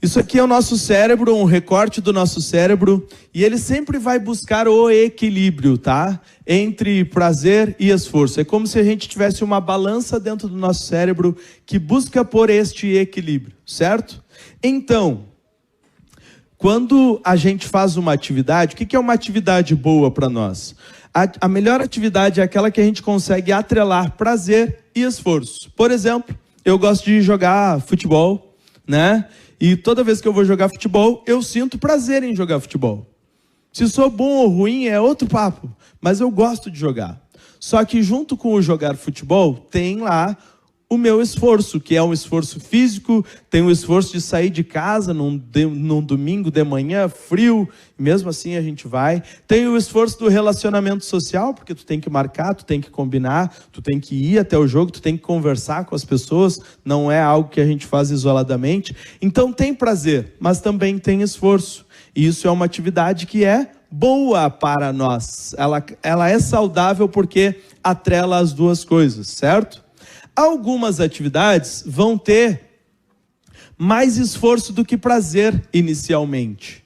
Isso aqui é o nosso cérebro, um recorte do nosso cérebro, e ele sempre vai buscar o equilíbrio, tá? Entre prazer e esforço. É como se a gente tivesse uma balança dentro do nosso cérebro que busca por este equilíbrio, certo? Então, quando a gente faz uma atividade, o que é uma atividade boa para nós? A melhor atividade é aquela que a gente consegue atrelar prazer e esforço. Por exemplo, eu gosto de jogar futebol, né? E toda vez que eu vou jogar futebol, eu sinto prazer em jogar futebol. Se sou bom ou ruim é outro papo, mas eu gosto de jogar. Só que junto com o jogar futebol, tem lá o meu esforço, que é um esforço físico, tem o esforço de sair de casa num domingo de manhã, frio, mesmo assim a gente vai. Tem o esforço do relacionamento social, porque tu tem que marcar, tu tem que combinar, tu tem que ir até o jogo, tu tem que conversar com as pessoas, não é algo que a gente faz isoladamente. Então tem prazer, mas também tem esforço. E isso é uma atividade que é boa para nós. Ela é saudável porque atrela as duas coisas, certo? Algumas atividades vão ter mais esforço do que prazer inicialmente.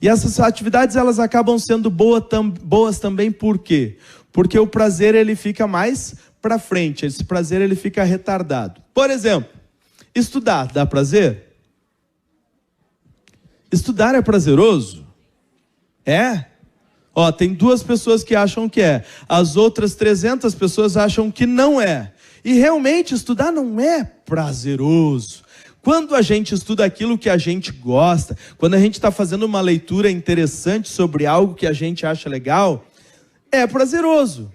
E essas atividades elas acabam sendo boas também por quê? Porque o prazer ele fica mais para frente, esse prazer ele fica retardado. Por exemplo, estudar dá prazer? Estudar é prazeroso? É? Ó, tem 2 pessoas que acham que é, as outras 300 pessoas acham que não é. E realmente estudar não é prazeroso. Quando a gente estuda aquilo que a gente gosta, quando a gente está fazendo uma leitura interessante sobre algo que a gente acha legal, é prazeroso.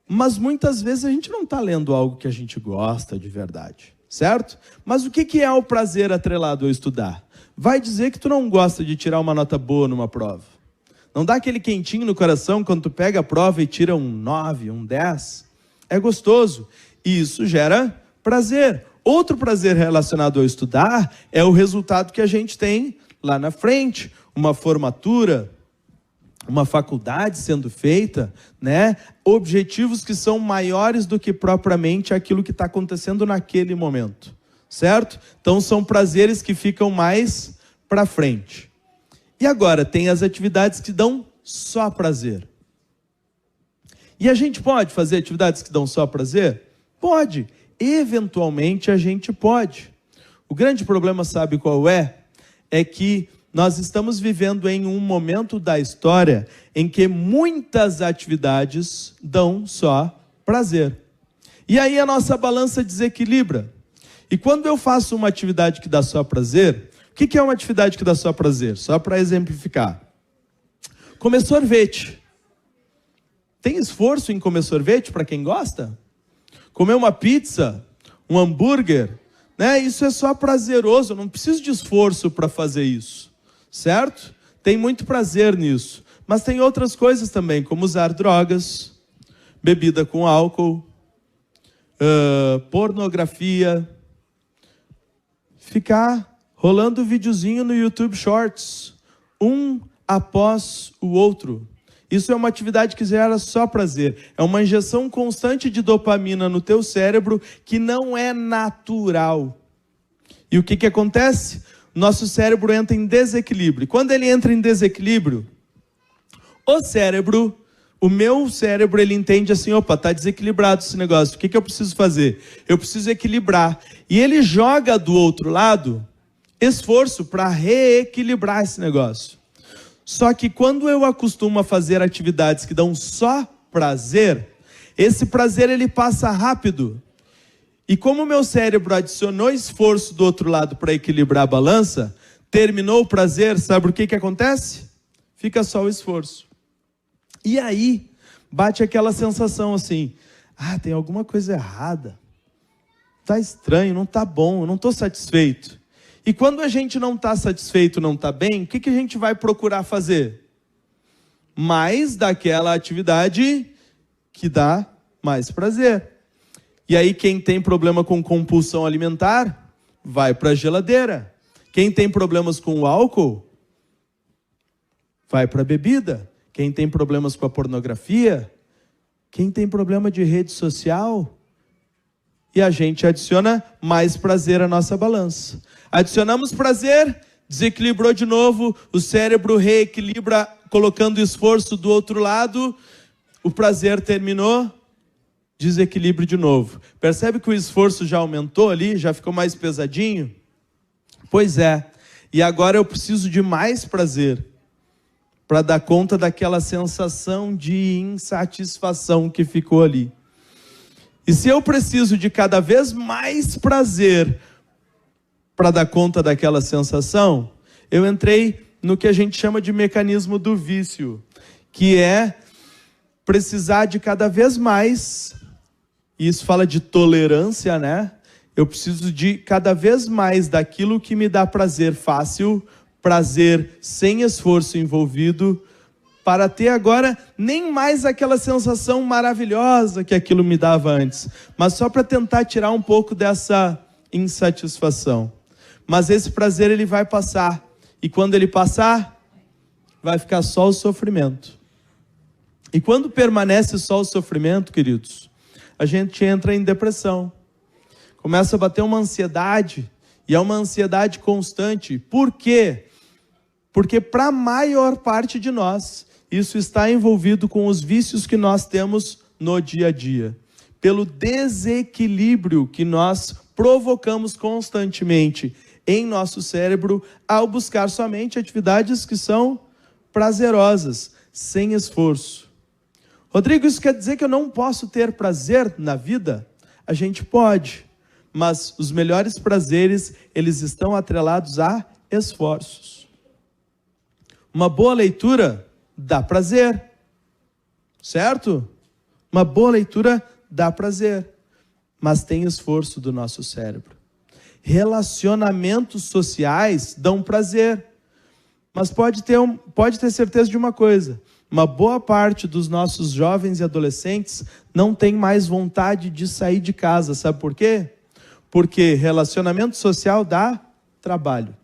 Mas muitas vezes a gente não está lendo algo que a gente gosta de verdade, certo? Mas o que é o prazer atrelado ao estudar? Vai dizer que tu não gosta de tirar uma nota boa numa prova. Não dá aquele quentinho no coração quando tu pega a prova e tira um 9, um 10? É gostoso. E isso gera prazer. Outro prazer relacionado ao estudar é o resultado que a gente tem lá na frente. Uma formatura, uma faculdade sendo feita, né? Objetivos que são maiores do que propriamente aquilo que está acontecendo naquele momento. Certo? Então são prazeres que ficam mais para frente. E agora, tem as atividades que dão só prazer. E a gente pode fazer atividades que dão só prazer? Pode, eventualmente a gente pode. O grande problema, sabe qual é? É que nós estamos vivendo em um momento da história em que muitas atividades dão só prazer. E aí a nossa balança desequilibra. E quando eu faço uma atividade que dá só prazer, o que é uma atividade que dá só prazer? Só para exemplificar. Comer sorvete. Tem esforço em comer sorvete para quem gosta? Comer uma pizza, um hambúrguer, né? Isso é só prazeroso, eu não preciso de esforço para fazer isso, certo? Tem muito prazer nisso. Mas tem outras coisas também, como usar drogas, bebida com álcool, pornografia, ficar rolando videozinho no YouTube Shorts, um após o outro. Isso é uma atividade que gera só prazer. É uma injeção constante de dopamina no teu cérebro que não é natural. E o que acontece? Nosso cérebro entra em desequilíbrio. Quando ele entra em desequilíbrio, o meu cérebro, ele entende assim, opa, está desequilibrado esse negócio. O que eu preciso fazer? Eu preciso equilibrar. E ele joga do outro lado esforço para reequilibrar esse negócio. Só que quando eu acostumo a fazer atividades que dão só prazer, esse prazer ele passa rápido. E como o meu cérebro adicionou esforço do outro lado para equilibrar a balança, terminou o prazer, sabe o que acontece? Fica só o esforço. E aí, bate aquela sensação assim, tem alguma coisa errada. Tá estranho, não tá bom, eu não estou satisfeito. E quando a gente não está satisfeito, não está bem, o que a gente vai procurar fazer? Mais daquela atividade que dá mais prazer. E aí quem tem problema com compulsão alimentar, vai para a geladeira. Quem tem problemas com o álcool, vai para a bebida. Quem tem problemas com a pornografia, quem tem problema de rede social, e a gente adiciona mais prazer à nossa balança. Adicionamos prazer, desequilibrou de novo, o cérebro reequilibra, colocando o esforço do outro lado, o prazer terminou, desequilíbrio de novo. Percebe que o esforço já aumentou ali, já ficou mais pesadinho? Pois é, e agora eu preciso de mais prazer para dar conta daquela sensação de insatisfação que ficou ali. E se eu preciso de cada vez mais prazer para dar conta daquela sensação, eu entrei no que a gente chama de mecanismo do vício, que é precisar de cada vez mais, e isso fala de tolerância, né? Eu preciso de cada vez mais daquilo que me dá prazer fácil, prazer sem esforço envolvido, para ter agora nem mais aquela sensação maravilhosa que aquilo me dava antes, mas só para tentar tirar um pouco dessa insatisfação. Mas esse prazer ele vai passar, e quando ele passar, vai ficar só o sofrimento. E quando permanece só o sofrimento, queridos, a gente entra em depressão. Começa a bater uma ansiedade, e é uma ansiedade constante. Por quê? Porque para a maior parte de nós, isso está envolvido com os vícios que nós temos no dia a dia. Pelo desequilíbrio que nós provocamos constantemente em nosso cérebro ao buscar somente atividades que são prazerosas, sem esforço. Rodrigo, isso quer dizer que eu não posso ter prazer na vida? A gente pode, mas os melhores prazeres, eles estão atrelados a esforços. Uma boa leitura dá prazer, certo? Uma boa leitura dá prazer, mas tem esforço do nosso cérebro. Relacionamentos sociais dão prazer, mas pode ter certeza de uma coisa: uma boa parte dos nossos jovens e adolescentes não tem mais vontade de sair de casa. Sabe por quê? Porque relacionamento social dá trabalho.